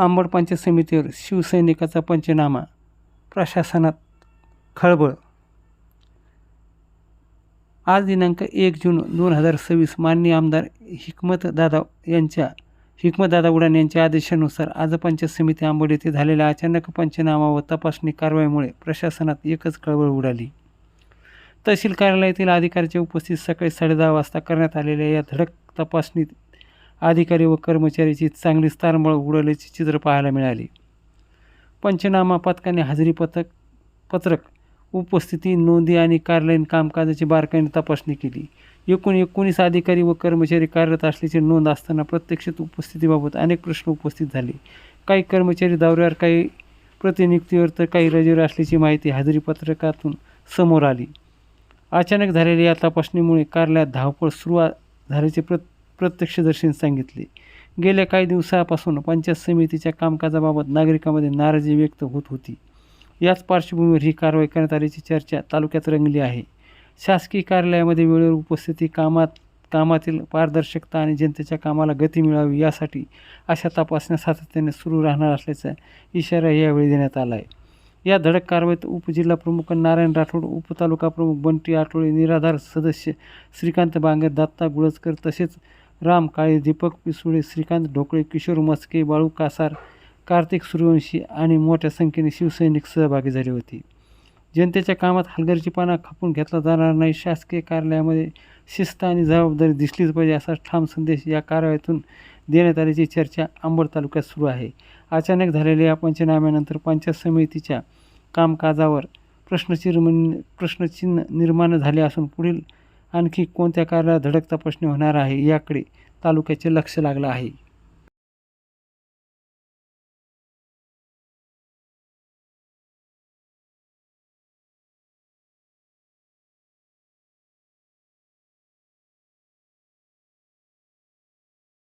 अंबड पंचायत समितीवर शिवसैनिकाचा पंचनामा, प्रशासनात खळबळ. आज दिनांक 1 जून 2026 माननीय आमदार हिकमतदादा उडान यांच्या आदेशानुसार आज पंचायत समिती अंबड येथे झालेल्या अचानक पंचनामा व तपासणी कारवाईमुळे प्रशासनात एकच खळबळ उडाली. तहसील कार्यालयातील अधिकाऱ्याच्या उपस्थितीत सकाळी 10:30 वाजता करण्यात आलेल्या या धडक तपासणीत अधिकारी व कर्मचाऱ्याची चांगलीच तारंबळ उडाल्याचे चित्र पाहायला मिळाले. पंचनामा पथकाने हजेरी पत्रक, उपस्थिती नोंदी आणि कार्यालयीन कामकाजाची बारकाईने तपासणी केली. एकूण 19 अधिकारी व कर्मचारी कार्यरत असल्याची नोंद असताना प्रत्यक्षात उपस्थितीबाबत अनेक प्रश्न उपस्थित झाले. काही कर्मचारी दौऱ्यावर, काही प्रतिनियुक्तीवर तर काही रजेवर असल्याची माहिती हजेरी पत्रकातून समोर आली. अचानक झालेल्या या तपासणीमुळे कार्यालयात धावपळ सुरू झाल्याचे प्रत्यक्षदर्शींनी सांगितले. गेल्या काही दिवसापासून पंचायत समितीच्या कामकाजाबाबत नागरिकांमध्ये नाराजी व्यक्त होत होती. याच पार्श्वभूमीवर ही कारवाई करण्यात आल्याची चर्चा तालुक्यात रंगली आहे. शासकीय कार्यालयामध्ये वेळेवर उपस्थिती, कामातील पारदर्शकता आणि जनतेच्या कामाला गती मिळावी यासाठी अशा तपासण्या सातत्याने सुरू राहणार असल्याचा इशारा यावेळी देण्यात आला आहे. या धडक कारवाईत उपजिल्हाप्रमुख नारायण राठोड, उपतालुका प्रमुख बंटी आठवळे, निराधार सदस्य श्रीकांत बांगर, दत्ता गुळजकर तसेच राम काळे, दीपक पिसुळे, श्रीकांत ढोकळे, किशोर मस्के, बाळू कासार, कार्तिक सूर्यवंशी आणि मोठ्या संख्येने शिवसैनिक सहभागी झाले होते. जनतेच्या कामात हलगर्जीपणा खपून घेतला जाणार नाही, शासकीय कार्यालयामध्ये शिस्त आणि जबाबदारी दिसलीच पाहिजे असा ठाम संदेश या कारवाईतून देण्यात आल्याची चर्चा अंबड तालुक्यात सुरू आहे. अचानक झालेल्या या पंचनाम्यानंतर पंचायत समितीच्या कामकाजावर प्रश्नचिन्ह निर्माण झाले असून पुढील आणखी कोणत्या कार्यालयात धडक तपासणी होणार आहे याकडे तालुक्याचे लक्ष लागलं आहे.